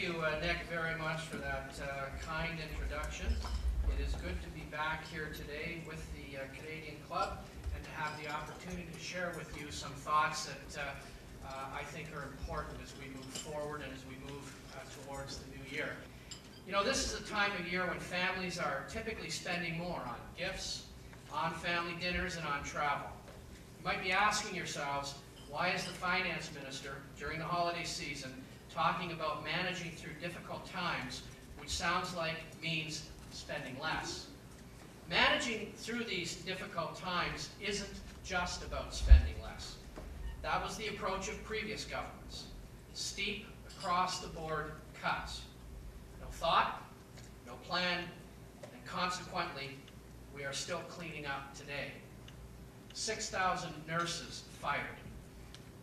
you, Nick, very much for that kind introduction. It is good to be back here today with the Canadian Club and to have the opportunity to share with you some thoughts that I think are important as we move forward and as we move towards the new year. You know, this is a time of year when families are typically spending more on gifts, on family dinners, and on travel. You might be asking yourselves, why is the finance minister, during the holiday season, talking about managing through difficult times, which sounds like means spending less? Managing through these difficult times isn't just about spending less. That was the approach of previous governments. Steep, across-the-board cuts. No thought, no plan, and consequently, we are still cleaning up today. 6,000 nurses fired,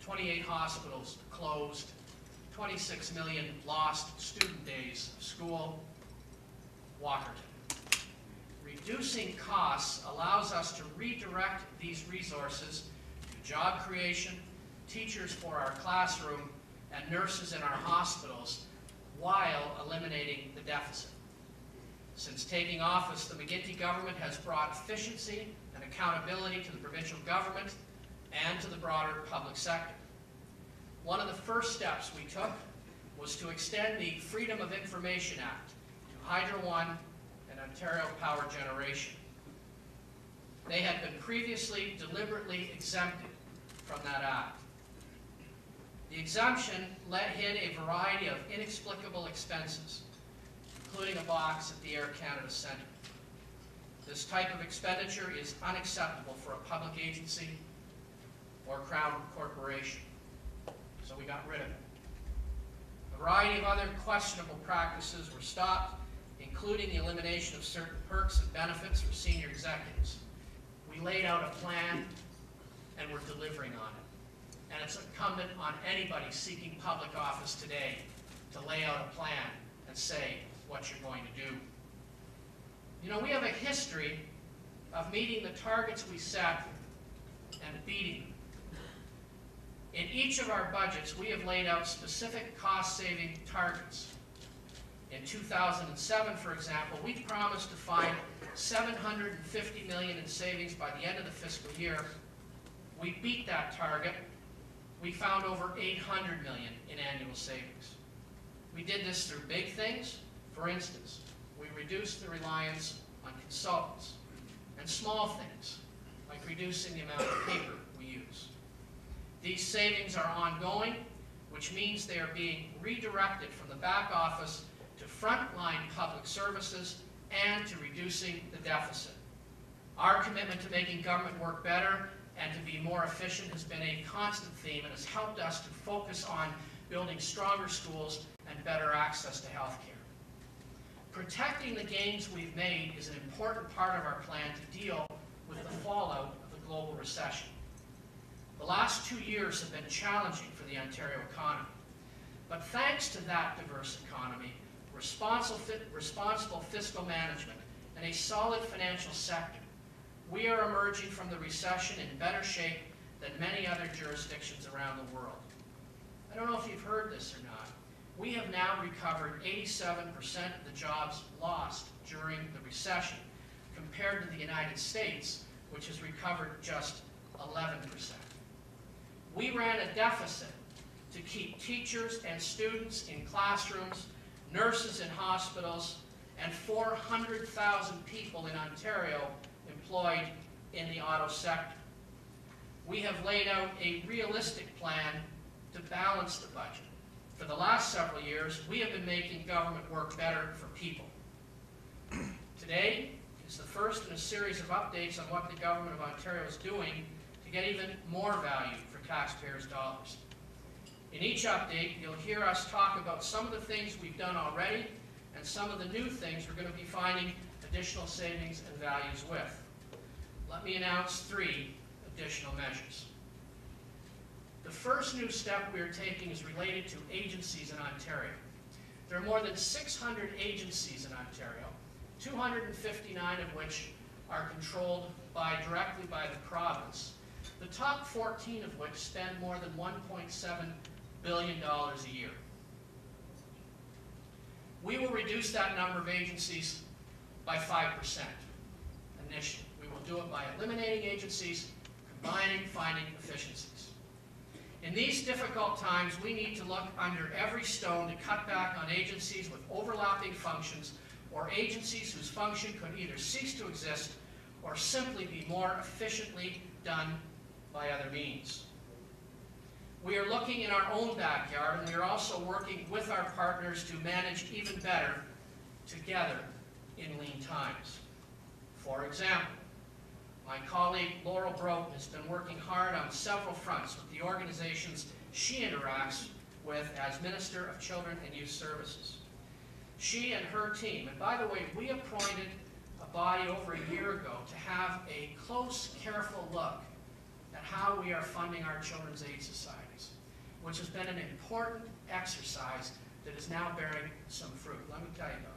28 hospitals closed, 26 million lost student days of school. Walkerton. Reducing costs allows us to redirect these resources to job creation, teachers for our classroom, and nurses in our hospitals, while eliminating the deficit. Since taking office, the McGuinty government has brought efficiency and accountability to the provincial government and to the broader public sector. One of the first steps we took was to extend the Freedom of Information Act to Hydro One and Ontario Power Generation. They had been previously deliberately exempted from that act. The exemption hid a variety of inexplicable expenses, including a box at the Air Canada Centre. This type of expenditure is unacceptable for a public agency or Crown corporation, so we got rid of it. A variety of other questionable practices were stopped, including the elimination of certain perks and benefits for senior executives. We laid out a plan, and we're delivering on it. And it's incumbent on anybody seeking public office today to lay out a plan and say what you're going to do. You know, we have a history of meeting the targets we set and beating them. In each of our budgets, we have laid out specific cost-saving targets. In 2007, for example, we promised to find $750 million in savings by the end of the fiscal year. We beat that target. We found over $800 million in annual savings. We did this through big things. For instance, we reduced the reliance on consultants, and small things, like reducing the amount of paper we use. These savings are ongoing, which means they are being redirected from the back office to frontline public services and to reducing the deficit. Our commitment to making government work better and to be more efficient has been a constant theme and has helped us to focus on building stronger schools and better access to health care. Protecting the gains we've made is an important part of our plan to deal with the fallout of the global recession. The last 2 years have been challenging for the Ontario economy. But thanks to that diverse economy, responsible fiscal management, and a solid financial sector, we are emerging from the recession in better shape than many other jurisdictions around the world. I don't know if you've heard this or not. We have now recovered 87% of the jobs lost during the recession, compared to the United States, which has recovered just 11%. We ran a deficit to keep teachers and students in classrooms, nurses in hospitals, and 400,000 people in Ontario employed in the auto sector. We have laid out a realistic plan to balance the budget. For the last several years, we have been making government work better for people. Today is the first in a series of updates on what the Government of Ontario is doing to get even more value for taxpayers' dollars. In each update, you'll hear us talk about some of the things we've done already and some of the new things we're going to be finding additional savings and values with. Let me announce 3 additional measures. The first new step we are taking is related to agencies in Ontario. There are more than 600 agencies in Ontario, 259 of which are controlled directly by the province, the top 14 of which spend more than $1.7 billion a year. We will reduce that number of agencies by 5% initially. We will do it by eliminating agencies, combining, finding efficiencies. In these difficult times, we need to look under every stone to cut back on agencies with overlapping functions or agencies whose function could either cease to exist or simply be more efficiently done by other means. We are looking in our own backyard, and we are also working with our partners to manage even better together in lean times. For example, my colleague Laurel Broughton has been working hard on several fronts with the organizations she interacts with as Minister of Children and Youth Services. She and her team, and by the way, we appointed a body over a year ago to have a close, careful look at how we are funding our children's aid societies, which has been an important exercise that is now bearing some fruit. Let me tell you about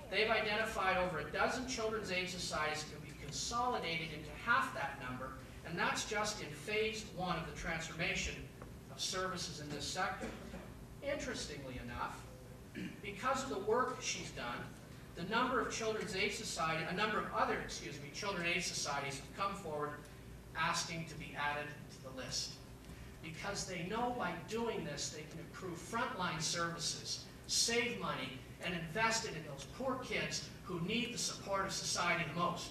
it. They've identified over a dozen children's aid societies that can be consolidated into half that number, and that's just in phase 1 of the transformation of services in this sector. Interestingly enough, because of the work she's done, the number of children's aid society, a number of other, children's aid societies have come forward asking to be added to the list. Because they know by doing this they can improve frontline services, save money, and invest it in those poor kids who need the support of society the most.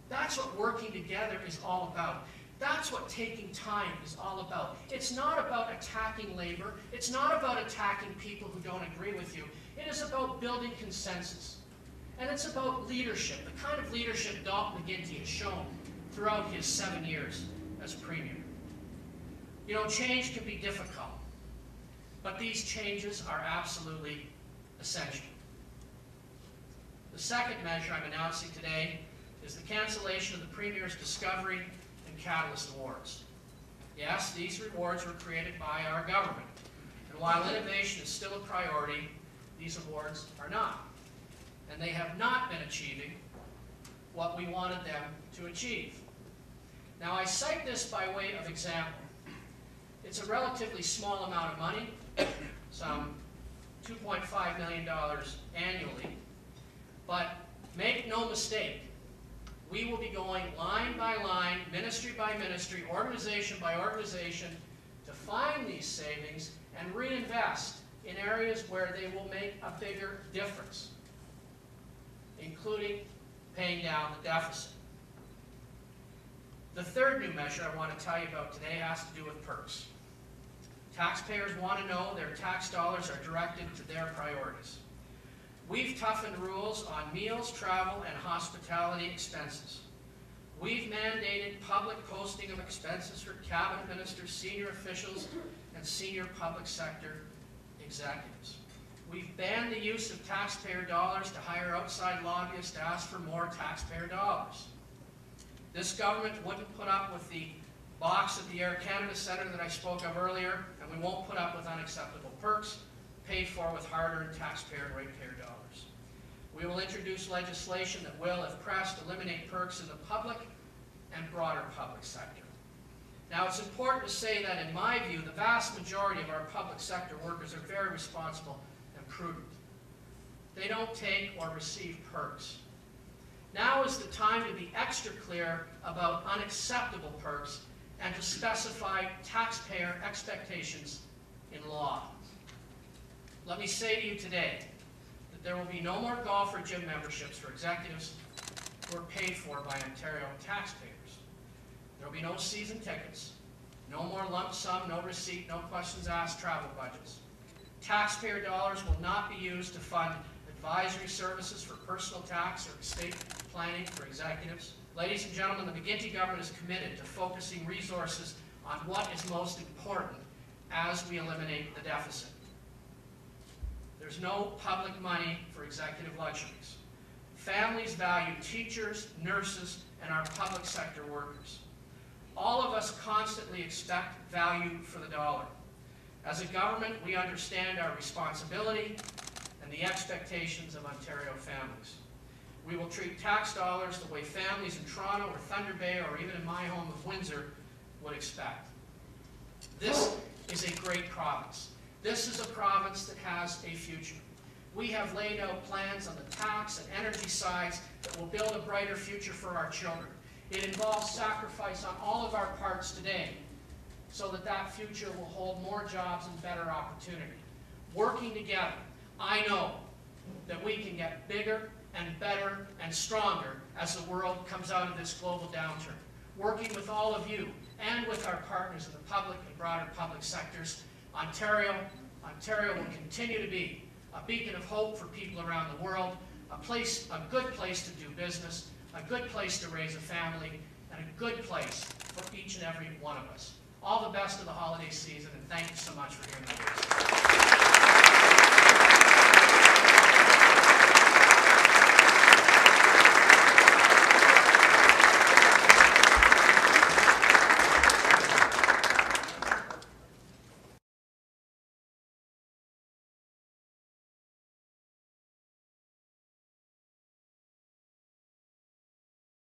That's what working together is all about. That's what taking time is all about. It's not about attacking labor. It's not about attacking people who don't agree with you. It is about building consensus. And it's about leadership, the kind of leadership Dalton McGuinty has shown throughout his 7 years as Premier. You know, change can be difficult, but these changes are absolutely essential. The second measure I'm announcing today is the cancellation of the Premier's Discovery and Catalyst Awards. Yes, these rewards were created by our government, and while innovation is still a priority, these awards are not. And they have not been achieving what we wanted them to achieve. Now, I cite this by way of example. It's a relatively small amount of money, some $2.5 million annually, but make no mistake, we will be going line by line, ministry by ministry, organization by organization to find these savings and reinvest in areas where they will make a bigger difference, including paying down the deficit. The third new measure I want to tell you about today has to do with perks. Taxpayers want to know their tax dollars are directed to their priorities. We've toughened rules on meals, travel, and hospitality expenses. We've mandated public posting of expenses for cabinet ministers, senior officials, and senior public sector executives. We've banned the use of taxpayer dollars to hire outside lobbyists to ask for more taxpayer dollars. This government wouldn't put up with the box at the Air Canada Centre that I spoke of earlier, and we won't put up with unacceptable perks paid for with hard-earned taxpayer and ratepayer dollars. We will introduce legislation that will, if pressed, eliminate perks in the public and broader public sector. Now, it's important to say that, in my view, the vast majority of our public sector workers are very responsible and prudent. They don't take or receive perks. Now is the time to be extra clear about unacceptable perks and to specify taxpayer expectations in law. Let me say to you today that there will be no more golf or gym memberships for executives who are paid for by Ontario taxpayers. There will be no season tickets, no more lump sum, no receipt, no questions asked travel budgets. Taxpayer dollars will not be used to fund advisory services for personal tax or estate planning for executives. Ladies and gentlemen, the McGuinty government is committed to focusing resources on what is most important as we eliminate the deficit. There's no public money for executive luxuries. Families value teachers, nurses, and our public sector workers. All of us constantly expect value for the dollar. As a government, we understand our responsibility and the expectations of Ontario families. We will treat tax dollars the way families in Toronto or Thunder Bay or even in my home of Windsor would expect. This is a great province. This is a province that has a future. We have laid out plans on the tax and energy sides that will build a brighter future for our children. It involves sacrifice on all of our parts today so that that future will hold more jobs and better opportunity. Working together, I know that we can get bigger and better and stronger as the world comes out of this global downturn. Working with all of you and with our partners in the public and broader public sectors, Ontario will continue to be a beacon of hope for people around the world, a good place to do business, a good place to raise a family, and a good place for each and every one of us. All the best of the holiday season, and thank you so much for hearing my voice.